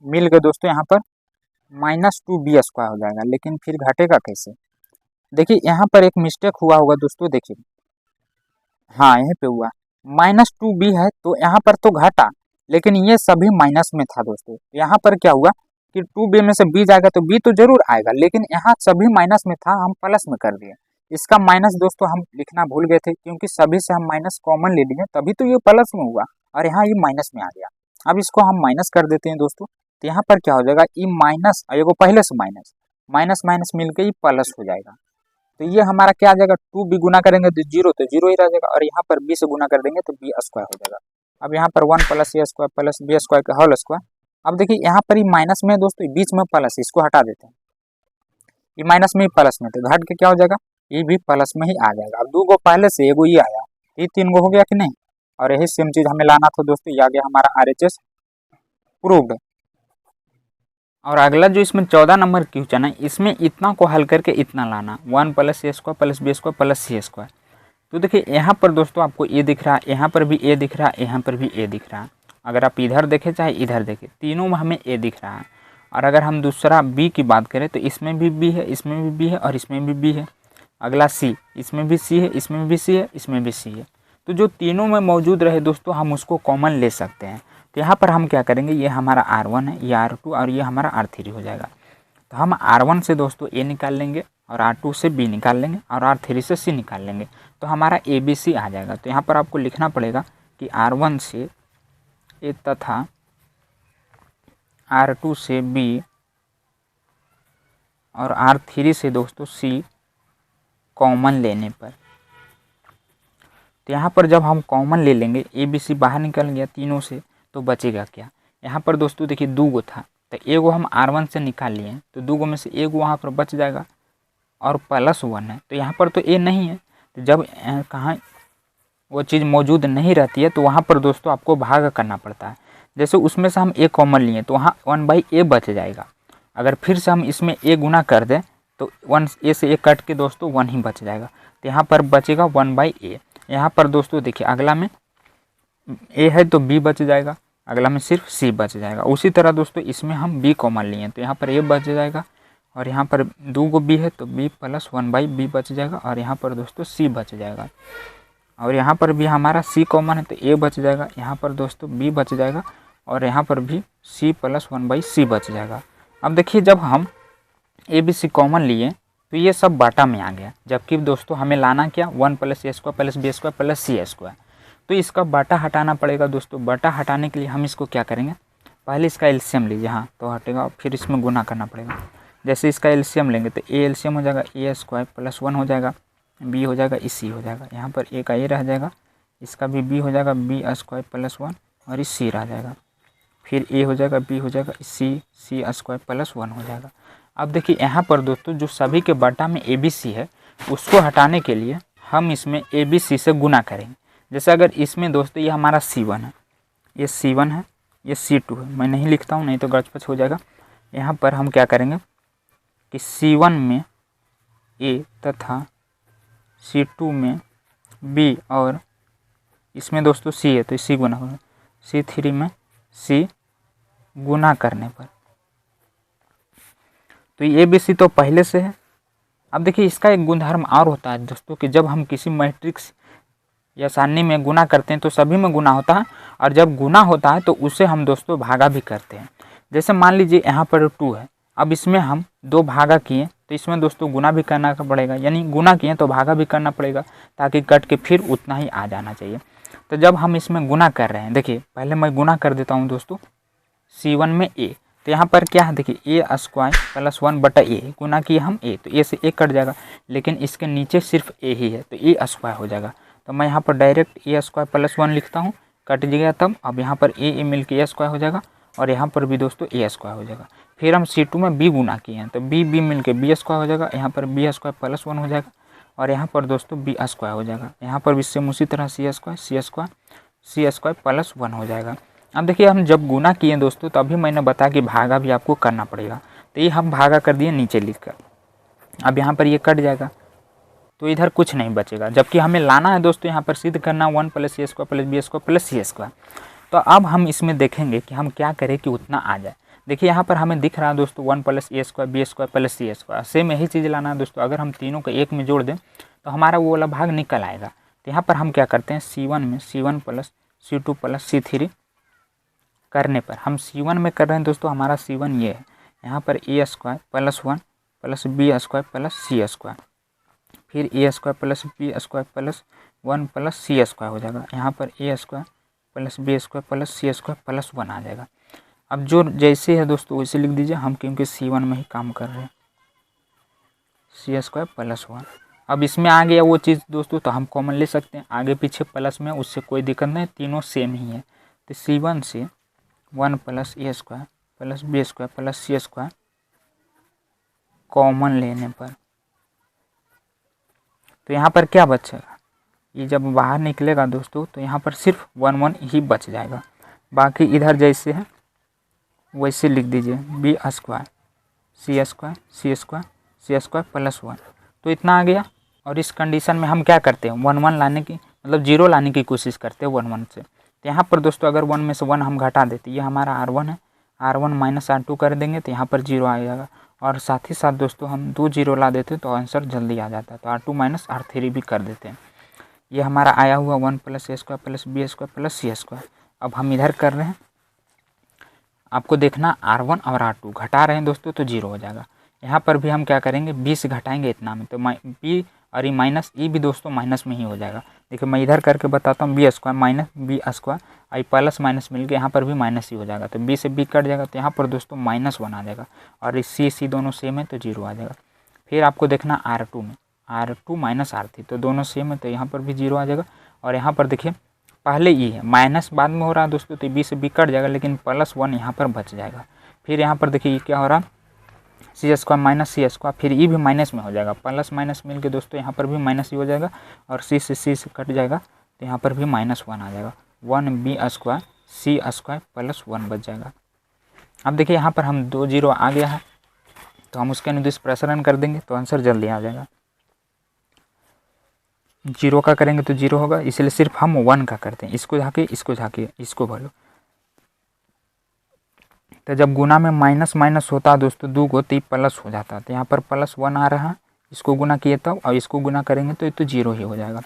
मिल गए दोस्तों, यहाँ पर -2b स्क्वायर हो जाएगा। लेकिन फिर घटेगा कैसे, देखिए यहाँ पर एक मिस्टेक हुआ होगा दोस्तों, देखिए हाँ यहीं पे हुआ -2b है तो यहाँ पर तो घटा लेकिन ये सभी माइनस में था दोस्तों। यहाँ पर क्या हुआ कि 2b में से b जाएगा तो b तो जरूर आएगा, लेकिन यहाँ सभी माइनस में था हम प्लस में कर दिए। इसका माइनस दोस्तों हम लिखना भूल गए थे क्योंकि सभी से हम माइनस कॉमन ले लिए तभी तो ये प्लस में हुआ और यहाँ ये माइनस में आ गया। अब इसको हम माइनस कर देते हैं दोस्तों तो यहाँ पर क्या हो जाएगा ई माइनस और एगो पहले से माइनस माइनस माइनस मिलकर ये प्लस हो जाएगा। तो ये हमारा क्या आ जाएगा 2b गुना करेंगे तो 0 ही रह जाएगा और यहाँ पर b से गुना कर देंगे तो b स्क्वायर हो जाएगा। अब यहाँ पर 1 plus A square plus B square का होल स्क्वायर। अब देखिए यहाँ पर ये माइनस में दोस्तों बीच में प्लस, इसको हटा देते हैं, ये माइनस में ही प्लस में तो घट के क्या हो जाएगा ये भी प्लस में ही आ जाएगा। अब 2 गो पहले से एगो ये आया ये 3 गो हो गया कि नहीं, और यही सेम चीज हमें लाना था दोस्तों, ये आ गया हमारा RHS प्रूव्ड। और अगला जो इसमें 14 नंबर क्वेश्चन है इसमें इतना को हल करके इतना लाना 1 plus A square plus B square plus C square. तो देखिए यहाँ पर दोस्तों आपको ए दिख रहा है, यहाँ पर भी ए दिख रहा है, यहाँ पर भी ए दिख रहा है। अगर आप इधर देखें चाहे इधर देखें तीनों में हमें ए दिख रहा है। और अगर हम दूसरा बी की बात करें तो इसमें भी बी है, इसमें भी बी है और इसमें भी बी है। अगला सी, इसमें भी सी है, इसमें भी सी है, इसमें भी सी है। तो जो तीनों में मौजूद रहे दोस्तों हम उसको कॉमन ले सकते हैं। तो यहाँ पर हम क्या करेंगे ये हमारा R1 है, ये R2 और ये हमारा R3 हो जाएगा। तो हम R1 से दोस्तों ए निकाल लेंगे और R2 से बी निकाल लेंगे और R3 से सी निकाल लेंगे तो हमारा ABC आ जाएगा। तो यहाँ पर आपको लिखना पड़ेगा कि R1 से ए तथा R2 से बी और R3 से दोस्तों सी कॉमन लेने पर। तो यहाँ पर जब हम कॉमन ले लेंगे ABC बाहर निकल गया तीनों से तो बचेगा क्या, यहाँ पर दोस्तों देखिए 2 गो था तो एगो हम R1 से निकाल लिए तो 2 गो में से एगो वहाँ पर बच जाएगा और +1 है तो यहाँ पर तो ए नहीं है। तो जब कहाँ वो चीज़ मौजूद नहीं रहती है तो वहाँ पर दोस्तों आपको भाग करना पड़ता है। जैसे उसमें से हम ए कॉमन लिए तो वहाँ 1/a बच जाएगा। अगर फिर से हम इसमें ए गुना कर दें तो 1 से ए कट के दोस्तों 1 ही बच जाएगा। तो यहाँ पर बचेगा 1/a। यहाँ पर दोस्तों देखिए अगला में ए है तो b बच जाएगा, अगला में सिर्फ c बच जाएगा। उसी तरह दोस्तों इसमें हम b कॉमन लिए तो यहाँ पर a बच जाएगा और यहाँ पर 2 गो b है तो b + 1/b बच जाएगा और यहाँ पर दोस्तों c बच जाएगा। और यहाँ पर भी हमारा c कॉमन है तो a बच जाएगा, यहाँ पर दोस्तों b बच जाएगा और यहाँ पर भी c + 1/c बच जाएगा। अब देखिए जब हम ABC कॉमन लिए तो ये सब बाटा में आ गया, जबकि दोस्तों हमें लाना क्या 1 + a² + b² + c²। तो इसका बटा हटाना पड़ेगा दोस्तों। बटा हटाने के लिए हम इसको क्या करेंगे, पहले इसका एलसीएम लीजिए, हाँ तो हटेगा, फिर इसमें गुना करना पड़ेगा। जैसे इसका एलसीएम लेंगे तो ए एलसीएम हो जाएगा ए स्क्वायर प्लस 1 हो जाएगा, बी हो जाएगा सी हो जाएगा, यहाँ पर ए का ए रह जाएगा, इसका भी बी हो जाएगा बी स्क्वायर प्लस 1 और इस सी रह जाएगा, फिर ए हो जाएगा बी हो जाएगा सी स्क्वायर प्लस 1 हो जाएगा। अब देखिए यहाँ पर दोस्तों जो सभी के बटा में ए बी सी है उसको हटाने के लिए हम इसमें ए बी सी से गुना करेंगे। जैसे अगर इसमें दोस्तों ये हमारा C1 है, ये C1 है, ये C2 है, मैं नहीं लिखता हूँ नहीं तो गड़बड़ हो जाएगा। यहाँ पर हम क्या करेंगे कि C1 में A तथा C2 में B और इसमें दोस्तों C है तो C गुना होगा, C3 में C गुना करने पर तो ये ABC तो पहले से है। अब देखिए इसका एक गुणधर्म और होता है दोस्तों कि जब हम किसी मैट्रिक्स या सारणी में गुना करते हैं तो सभी में गुना होता है, और जब गुना होता है तो उसे हम दोस्तों भागा भी करते हैं। जैसे मान लीजिए यहाँ पर 2 है, अब इसमें हम 2 भागा किए तो इसमें दोस्तों गुना भी करना पड़ेगा, यानी गुना किए तो भागा भी करना पड़ेगा ताकि कट के फिर उतना ही आ जाना चाहिए। तो जब हम इसमें गुना कर रहे हैं, देखिए पहले मैं गुना कर देता हूँ दोस्तों C1 में A, तो यहाँ पर क्या है देखिए ए स्क्वायर प्लस 1 बटा ए, गुना किए हम ए तो ए से ए कट जाएगा, लेकिन इसके नीचे सिर्फ ए ही है तो ए स्क्वायर हो जाएगा। तो मैं यहाँ पर डायरेक्ट ए स्क्वायर प्लस 1 लिखता हूँ, कट गया तब। अब यहाँ पर ए मिल के ए स्क्वायर हो जाएगा और यहाँ पर भी दोस्तों ए स्क्वायर हो जाएगा। फिर हम C2 में बी गुना किए हैं तो बी मिल के बी स्क्वायर हो जाएगा, यहाँ पर बी स्क्वायर प्लस 1 हो जाएगा और यहाँ पर दोस्तों बी स्क्वायर हो जाएगा। यहाँ पर भी सेम उसी तरह सी स्क्वायर प्लस 1 हो जाएगा। अब देखिए हम जब गुना किए दोस्तों तो अभी मैंने बताया कि भागा भी आपको करना पड़ेगा, तो ये हम भागा कर दिए नीचे लिखकर। अब यहाँ पर ये कट जाएगा तो इधर कुछ नहीं बचेगा, जबकि हमें लाना है दोस्तों यहाँ पर सिद्ध करना 1 plus A square plus B square plus C square. तो अब हम इसमें देखेंगे कि हम क्या करें कि उतना आ जाए। देखिए यहाँ पर हमें दिख रहा है दोस्तों 1 plus A square B square plus C square, same यही चीज़ लाना है दोस्तों। अगर हम तीनों को एक में जोड़ दें तो हमारा वो वाला भाग निकल आएगा। तो यहाँ पर हम क्या करते हैं C1 में C1 plus C2 plus C3 करने पर, हम C1 में कर रहे हैं दोस्तों, हमारा C1 ये है, यहाँ पर A square plus 1 plus B square plus C square, फिर A square plus B square plus 1 plus C square हो जाएगा, यहाँ पर A square plus B square plus C square plus 1 आ जाएगा। अब जो जैसे है दोस्तों वैसे लिख दीजिए, हम क्योंकि C1 में ही काम कर रहे हैं, सी स्क्वायर प्लस 1। अब इसमें आ गया वो चीज़ दोस्तों तो हम कॉमन ले सकते हैं, आगे पीछे प्लस में उससे कोई दिक्कत नहीं, तीनों सेम ही है। तो C1 से 1 plus A square plus B square plus C square common लेने पर तो यहाँ पर क्या बचेगा, ये जब बाहर निकलेगा दोस्तों तो यहाँ पर सिर्फ 1 ही बच जाएगा, बाकी इधर जैसे है वैसे लिख दीजिए बी स्क्वायर सी स्क्वायर प्लस 1। तो इतना आ गया। और इस कंडीशन में हम क्या करते हैं 1 लाने की मतलब 0 लाने की कोशिश करते हैं 1 से। तो यहाँ पर दोस्तों अगर 1 में से 1 हम घटा देते, ये हमारा R1 है, R1 माइनस R2 कर देंगे तो यहाँ पर 0 आ जाएगा। और साथ ही साथ दोस्तों हम 2 0 ला देते तो आंसर जल्दी आ जाता है, तो R2 माइनस R3 भी कर देते हैं। ये हमारा आया हुआ 1 plus A square plus B square plus C square. अब हम इधर कर रहे हैं, आपको देखना R1 और R2 घटा रहे हैं दोस्तों तो 0 हो जाएगा। यहाँ पर भी हम क्या करेंगे 20 घटाएंगे इतना में तो बी और ये माइनस ई भी दोस्तों माइनस में ही हो जाएगा। देखिए मैं इधर करके बताता हूँ B square minus B square I plus minus मिलकर यहाँ पर भी माइनस ही हो जाएगा, तो बी से बी कट जाएगा तो यहाँ पर दोस्तों -1 आ जाएगा और इस सी दोनों सेम है तो 0 आ जाएगा। फिर आपको देखना R2 में R2 माइनस R3 तो दोनों सेम है तो यहाँ पर भी 0 आ जाएगा। और यहाँ पर देखिए पहले ई है माइनस बाद में हो रहा है दोस्तों तो बी से बी कट जाएगा लेकिन +1 यहाँ पर बच जाएगा। फिर यहाँ पर देखिए क्या हो रहा है सी स्क्वायर माइनस सी स्क्वायर, फिर ई भी माइनस में हो जाएगा, प्लस माइनस मिल के दोस्तों यहाँ पर भी माइनस ही हो जाएगा और सी से कट जाएगा तो यहाँ पर भी -1 आ जाएगा। 1 बी स्क्वायर सी स्क्वायर प्लस 1 बच जाएगा। अब देखिए यहाँ पर हम 2 0 आ गया है तो हम उसके अनुदिश प्रसारण कर देंगे तो आंसर जल्दी आ जाएगा। 0 का करेंगे तो 0 होगा, इसलिए सिर्फ हम 1 का करते हैं, इसको झाँकिए इसको भरो। तो जब गुना में माइनस माइनस होता है दोस्तों 2 को तो ये प्लस हो जाता है, तो यहाँ पर +1 आ रहा है, इसको गुना किए तब और इसको गुना करेंगे तो ये तो 0 ही हो जाएगा।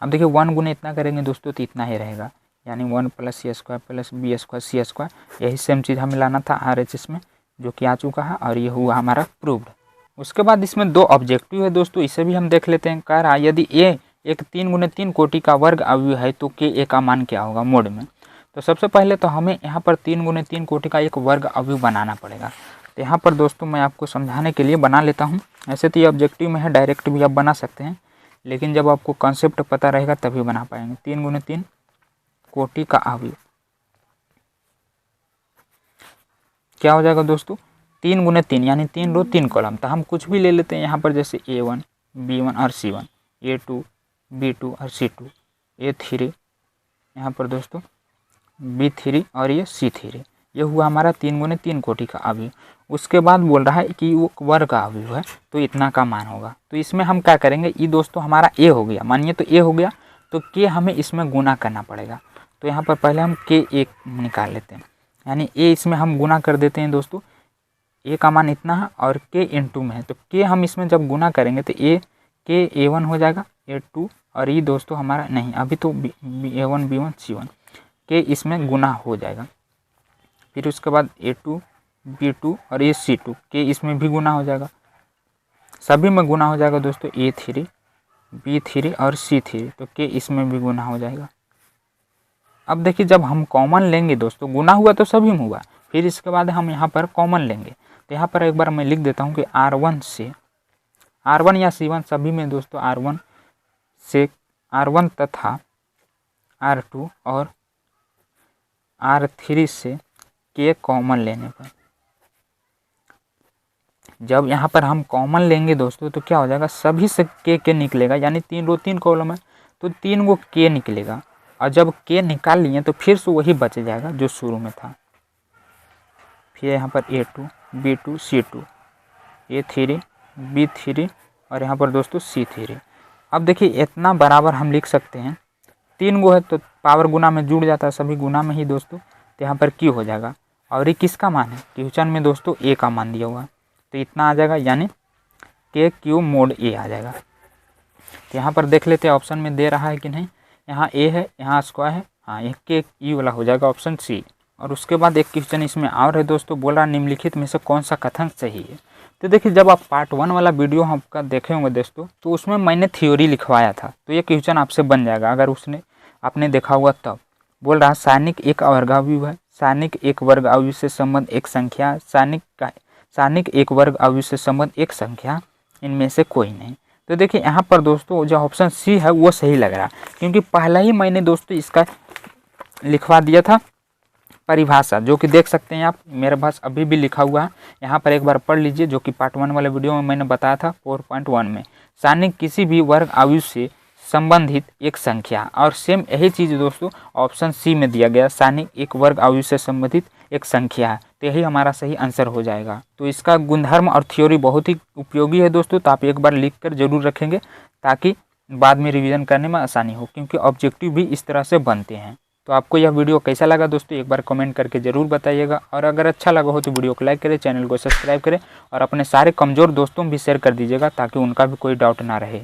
अब देखिए 1 गुना इतना करेंगे दोस्तों तो इतना ही रहेगा, यानी 1 plus C square plus B square सी स्क्वायर। यही सेम चीज़ हमें लाना था RHS में जो कि आ चुका है और ये हुआ हमारा प्रूव्ड। उसके बाद इसमें 2 ऑब्जेक्टिव है दोस्तों, इसे भी हम देख लेते हैं। कह रहा यदि ए एक 3 × 3 कोटि का वर्ग अवयव है तो के ए का मान क्या होगा मोड में। तो सबसे पहले तो हमें यहाँ पर 3 × 3 कोटि का एक वर्ग अवयव बनाना पड़ेगा। तो यहाँ पर दोस्तों मैं आपको समझाने के लिए बना लेता हूँ। ऐसे तो ये ऑब्जेक्टिव में है, डायरेक्ट भी आप बना सकते हैं, लेकिन जब आपको कॉन्सेप्ट पता रहेगा तभी बना पाएंगे। 3 × 3 कोटि का अवयव क्या हो जाएगा दोस्तों, 3 × 3 यानी 3 रो 3 कॉलम। तो हम कुछ भी ले लेते हैं यहाँ पर, जैसे A1 B1 और C1, A2 B2 और C2, A3 यहाँ पर दोस्तों B3 और ये C3। ये हुआ हमारा 3 × 3 कोटि का अवयव। उसके बाद बोल रहा है कि वो वर्ग का अवयव है तो इतना का मान होगा। तो इसमें हम क्या करेंगे, ये दोस्तों हमारा A हो गया, मानिए तो A हो गया, तो K हमें इसमें गुना करना पड़ेगा। तो यहाँ पर पहले हम K1 निकाल लेते हैं, यानी A इसमें हम गुना कर देते हैं दोस्तों। A का मान इतना है और K × में है, तो K हम इसमें जब गुना करेंगे तो K A1 हो जाएगा, A2 और ये दोस्तों हमारा नहीं, अभी तो A1 B1 C1, K इसमें गुना हो जाएगा। फिर उसके बाद A2 B2 और ये C2, K इसमें भी गुना हो जाएगा, सभी में गुना हो जाएगा दोस्तों। A3 B3 और C3, तो K इसमें भी गुना हो जाएगा। अब देखिए जब हम कॉमन लेंगे दोस्तों, गुना हुआ तो सभी में हुआ, फिर इसके बाद हम यहाँ पर कॉमन लेंगे। तो यहाँ पर एक बार मैं लिख देता हूँ कि R1 से R1 या C1 सभी में दोस्तों R1 से R1 तथा R2 और R3 से K कॉमन लेने पर, जब यहाँ पर हम कॉमन लेंगे दोस्तों तो क्या हो जाएगा, सभी से K निकलेगा, यानी 3 रो 3 कॉलम है तो 3 गो K निकलेगा। और जब K निकाल लिए तो फिर से वही बच जाएगा जो शुरू में था। फिर यहाँ पर A2 B2 C2, A3 B3 और यहाँ पर दोस्तों C3। अब देखिए इतना बराबर हम लिख सकते हैं, 3 गो है तो पावर गुना में जुड़ जाता है, सभी गुना में ही दोस्तों। तो यहाँ पर Q हो जाएगा, और ये किसका मान है, क्वेश्चन में दोस्तों A का मान दिया हुआ है, तो इतना आ जाएगा, यानी KQ मोड A आ जाएगा। तो यहाँ पर देख लेते हैं ऑप्शन में दे रहा है कि नहीं। यहाँ A है, यहाँ स्क्वायर है, हाँ एक KQ वाला हो जाएगा ऑप्शन C। और उसके बाद एक क्वेश्चन इसमें और है दोस्तों, बोल रहा निम्नलिखित में से कौन सा कथन सही है। तो देखिए जब आप पार्ट 1 वाला वीडियो आपका देखे होंगे दोस्तों, तो उसमें मैंने थ्योरी लिखवाया था, तो ये क्वेश्चन आपसे बन जाएगा अगर आपने देखा हुआ तब। बोल रहा सारणिक एक वर्ग अवयव है, सारणिक एक वर्ग अवयव से संबंध एक संख्या, सारणिक एक वर्ग अवयव से संबंध एक संख्या, इनमें से कोई नहीं। तो देखिए यहाँ पर दोस्तों जो ऑप्शन C है वो सही लग रहा है, क्योंकि पहला ही मैंने दोस्तों इसका लिखवा दिया था परिभाषा, जो कि देख सकते हैं आप, मेरे पास अभी भी लिखा हुआ है। यहाँ पर एक बार पढ़ लीजिए, जो कि पार्ट 1 वाले वीडियो में मैंने बताया था 4.1 में। सारणिक किसी भी वर्ग अवयव से संबंधित एक संख्या, और सेम यही चीज़ दोस्तों ऑप्शन C में दिया गया, सारणिक एक वर्ग अवयव से संबंधित एक संख्या है, तो यही हमारा सही आंसर हो जाएगा। तो इसका गुणधर्म और थ्योरी बहुत ही उपयोगी है दोस्तों, तो आप एक बार लिख कर जरूर रखेंगे ताकि बाद में रिवीजन करने में आसानी हो, क्योंकि ऑब्जेक्टिव भी इस तरह से बनते हैं। तो आपको यह वीडियो कैसा लगा दोस्तों, एक बार कमेंट करके ज़रूर बताइएगा, और अगर अच्छा लगा हो तो वीडियो को लाइक करें, चैनल को सब्सक्राइब करें और अपने सारे कमज़ोर दोस्तों भी शेयर कर दीजिएगा ताकि उनका भी कोई डाउट ना रहे।